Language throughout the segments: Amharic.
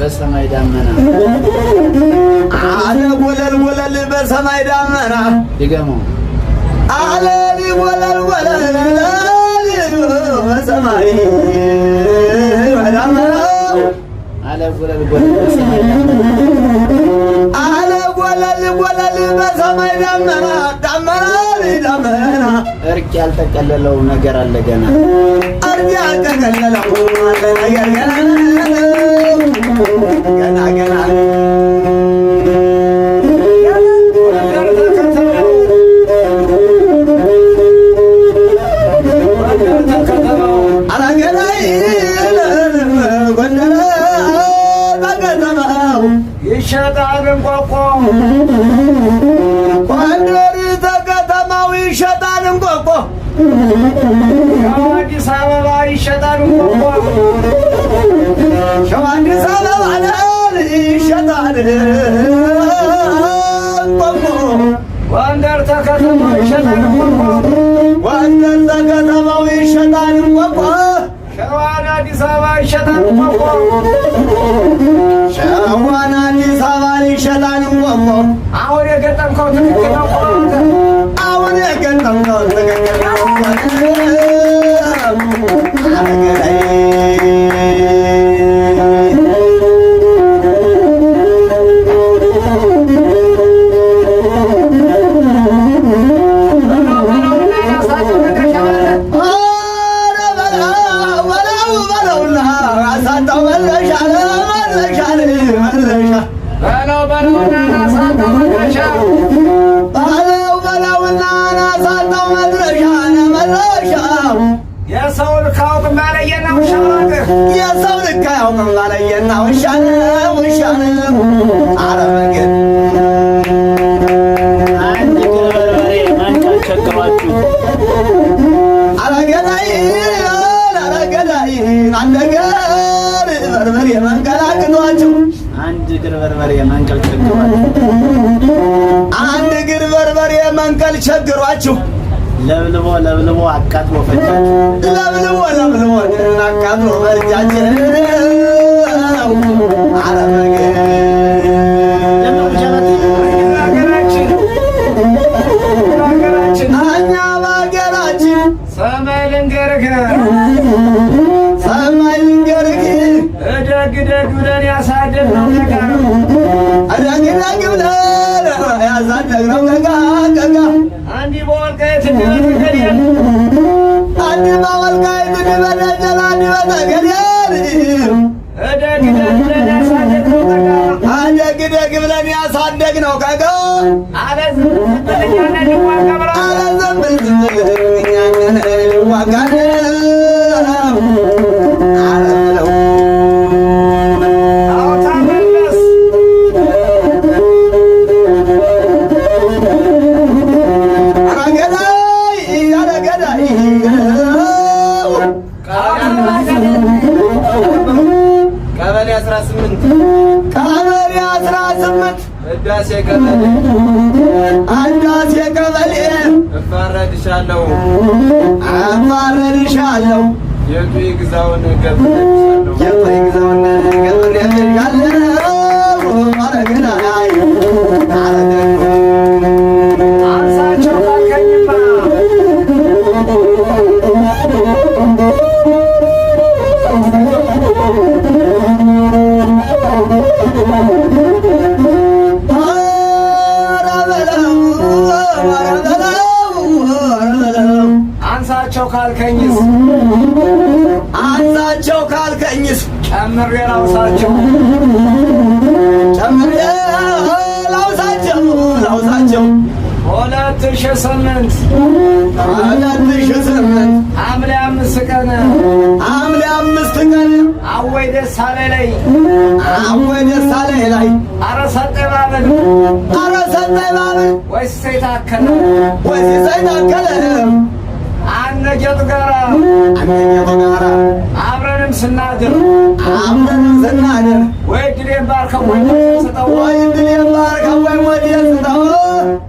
በሰማይ ዳመና አለ ወለል ወለል በሰማይ ዳመና ይገሙ አለ ወለል ወለል በሰማይ ዳመና አለ ወለል ወለል በሰማይ አለ ወለል ወለል በሰማይ ዳመና ዳመና ዳመና እርቅ ያልተቀለለው ነገር አለ ገና እርቅ ያልተቀለለው ነገር ገና ገና ይሸጣል እንቆቆ ጎንደር ተከተማው ይሸጣል እንቆቆ አዲስ አበባ ይሸጣል እንቆቆ አዲስ አበባ ይሸጣል እንቆቆ ጎንደር ተከተማው ይሸጣል እንቆቆ ጎንደር ተከተማው ይሸጣል እንቆቆ ሸዋን አዲስ አበባ ይሸጣል እንቆቆ ሸዋን አዲስ አበባ ይሸጣል እንቆቆ አሁን የገጠምከው ትክክል ነው። አሁን የገጠምከው ትክክል ነው። የሰው ልክ አያውቅም ባለየና ውሻ የሰው ልክ አያውቅም ባለየና ውሻ አረመገን አንድ ገበሬ ማንቃል ቸግሯችሁ አረገዳይ አንድ ገር በርበሬ መንቀል አቅቷችሁ አንድ እግር በርበሬ መንቀል ቸግሯችሁ አንድ እግር በርበሬ መንቀል ቸግሯችሁ ለብልቦ አቃጥሎ ፈጃችሁ ለብልቦ አቃጥሎ ፈጃችሁ አረመገን እኛ በሀገራችን ሰማይ ልንገርህ እደግ ብለን ያሳደግነው ነገር እደግ ብለን ያሳደግነው ገጋ አንዲ በወልቃይት እንበተገደል አንዲ በወልቃይት እንበተገደል አንዲ በተገደል እደግ ብለን ያሳደግነው ገጋ እደግ ብለን ያሳደግነው ገጋ አለዝም ብለኛና ልዋጋ ብላ አለዝም ብለኛና ልዋጋ ቀበሌ 18 ህዳሴ ቀበሌ እፋረድሻለሁ የቱ ይግዛውን ገብሬልሻለሁ አረገናይ አረገናይ ካልከኝስ አንሳቸው ካልከኝስ ጨምሬ ላውሳቸው ጨምሬ ላውሳቸው 2008 ሐምሌ 5 ቀን አወይ ደሳለኝ ላይ ኧረ ሰጠኝ ባብል ወይስ ሰይታከለ አነጌጡ ጋራ አብረንም ስናድር ወይ ድሌን ባርከው ወይ ስጠው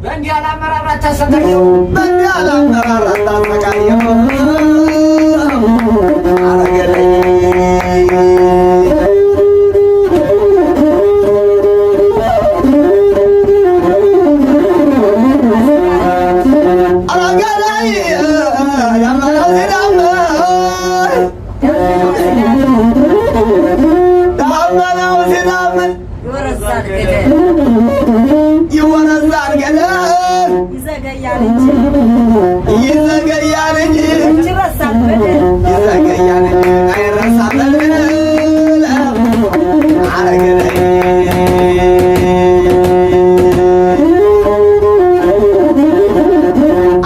በእንዲህ አላመራራት ታሰቃየው አረገለኝ ይወረዛል ገለን ይዘገያል እንጂ አይረሳም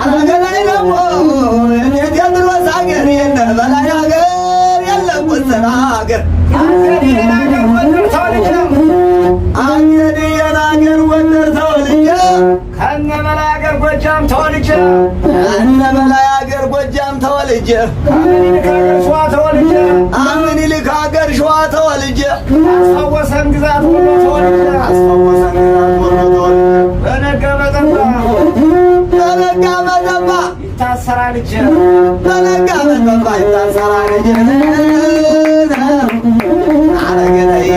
አረገለኝ ደግሞ የቴዎድሮስ ሀገር የለ በላይ ሀገር የለም ወሰን ሀገር አንገዲየናገር ወንደር ተወልጄ ከነ በላይ ሀገር ጎጃም ተወልጄ ምኒልክ ሀገር ሸዋ ተወልጄ አስፋወሰን ግዛት ወሎ ተወልጄ በነጋ በጠባ ይታሰራል እጄ አረገለኝ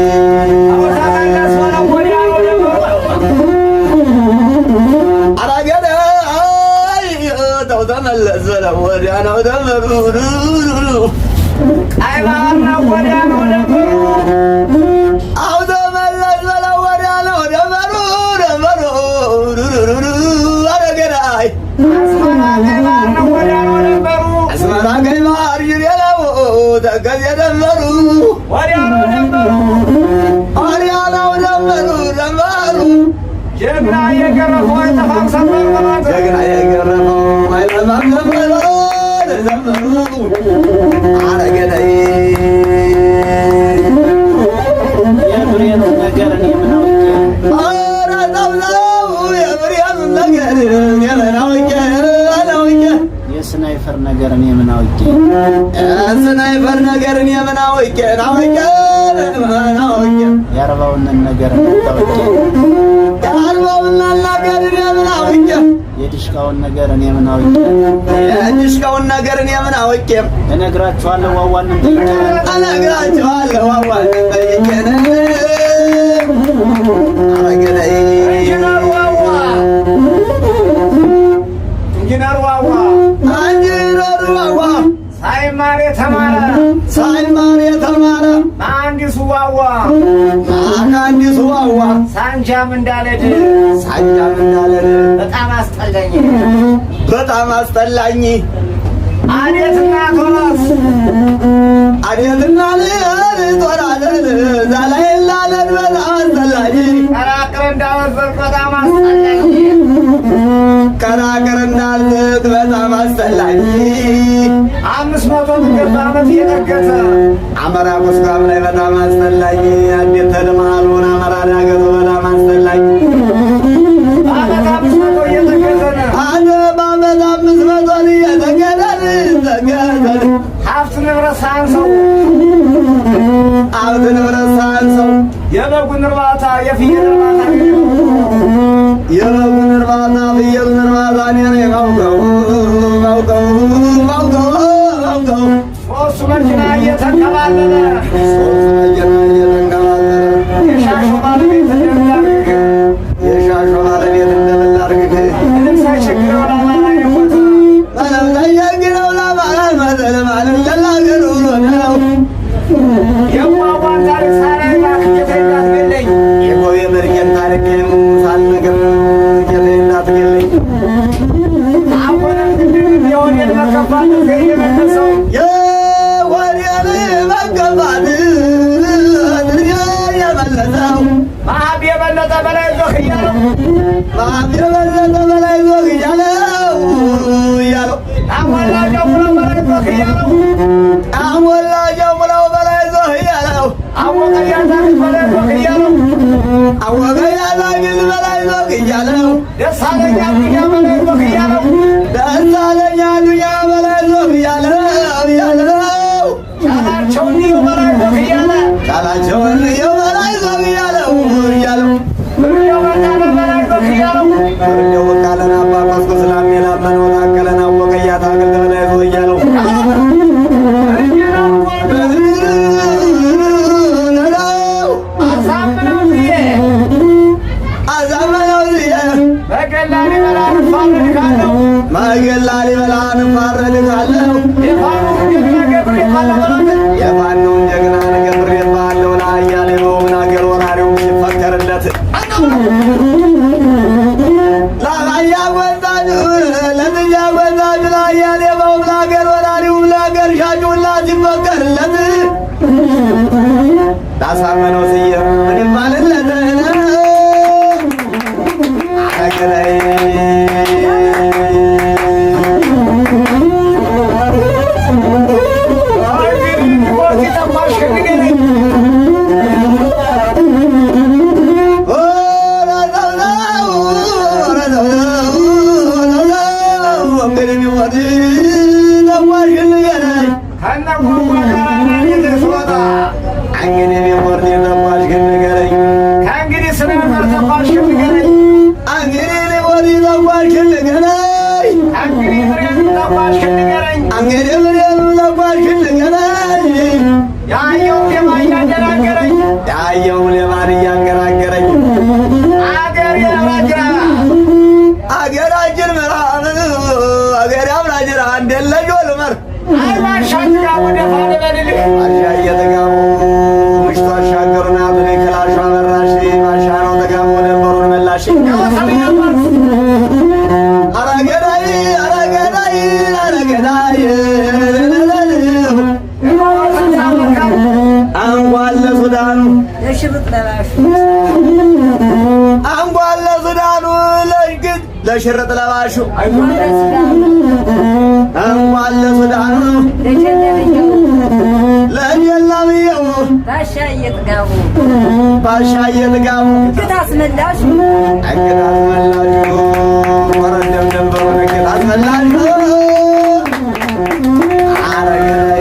ተመለስ በለው ወዲያ ነው ደመሩ ቀይ ባህር ነው ወዲያ ነው ደመሩ አው ተመለስ በለው ወዲያ ነው ደመሩ አረገዳይ አስመራ ቀይ ባህር ነው ወዲያ ነው ደመሩ አስመራ ቀይ ባህር ይሬለው ተከዜ ደመሩ ወዲያ ነው ደመሩ ጀግና የገረፈው አይጠፋም ሰንበሩ አረገለኝ የብሬኑ ነገር እኔ ምን አውቄ የስናይፈር ነገር እኔ ምን አውቄ የአርባውን ነገር የዲሽቃውን ነገር እኔ ምን አውቄ እነግራችኋለሁ ዋዋንን ኢንጂነር ዋዋ ሳይማር የተማረ መሐንዲሱ ዋዋ ሳንጃም እንዳለድ በጣም አስጠላኝ አዴትና ቶራስ ዛላይ ላለን በጣም አስጠላኝ ቀራቅር እንዳወዘቅ በጣም አስጠላኝ ከራገር እንዳልክ በጣም አስጠላኝ 500 ትግል በዓመት እየነገሰ አመራ ቁስቋም ላይ በጣም አስጠላኝ እንዴት ተድማሉን አመራ ዳገቱ በጣም አስጠላኝ በዓመት 500 እየተገዘነ በዓመት 500 እየተገዘን ሀብት ንብረት ሳያንሰው የበጉን እርባታ የፍየል እርባታ ፍየሉን እርባታ እኔ ነኝ ማውቀው ሶስቱ መኪና እየተንከባለለ የሻሾ ባለቤት እንደምን ላድርግ ምንም ሳይቸግረው ለአማራ የሞተ ምንም ሳይቸግረው ለአማራ መሰለ ማለት ለላገሩ ነው የዋዋን ታሪክ ሳላይ እባክህ ጌታዬ እንዳትገለኝ የቆየ መርጌን ታሪክ ሳልነግር ጌታዬ እንዳትገለኝ አሁንም ግን የሆኔን መከፋት ማሚረ በለጠ በላይ ዞግ እያለው አሞላጀው ሙላው በላይ ዞግ እያለው አሞላጀው ሙላው በላይ ዞግ እያለው አወቀያታ ግን በላይ ዞግ እያለው አወቀያታ ግን በላይ ዞግ እያለው ደሳለኛ ዱኛ በላይ ዞግ እያለው ደሳለኛ ዱኛ በላይ ዞግ እያለው ቻላቸውን በላይ ዞግ እያለ ቻላቸውን በላይ ዞግ እያለው ምርየው በቃለ በላይ ዞግ እያለው ምርየው በቃለን አባ ቆስቆ ስላሜላ መኖር አከለን አወቀያታ ግን በላይ ዞግ እያለው መገላሊ በላን ፋረድካለሁ መገላሊ በላን ፋረድካለሁ የፋኖን ጀግና ገብሬ ባለው ለአያሌው ናገር ወራሪው ሲፈከርለት ለአያ ወጣጁ ለትያ ወጣጁ ለአያሌው ናገር ወራሪው ናገር ሻጩላ ሲፈከርለት ላሳመነው ስዬ ምን ይባልለት ያየው ለማን እያንገራገረኝ አገራችን ምራን አገር ያብላጅራ እንደለጆ ልመር አይማሻትጋሙ ደፋን በልልህ ማሻ እየተጋሙ ምሽቱ አሻገሩና ብኔ ክላሹ አበራሽ ማሻ ነው ተጋሙ ደንበሩን መላሽ አረገዳይ አረገዳይ አረገዳይ አንጓል ለሱዳኑ ለሽርጥ ለባሹ አንጓል ለሱዳኑ ለሽግጥ ለሽርጥ ለባሹ አንጓል ለሱዳኑ ለጀለብየው ባሻ እየጥጋቡ ባሻ እየጥጋቡ እግት አስመላሹ እግት አስመላሹ ወረደም ደንበሩ እግት አስመላሹ አረገ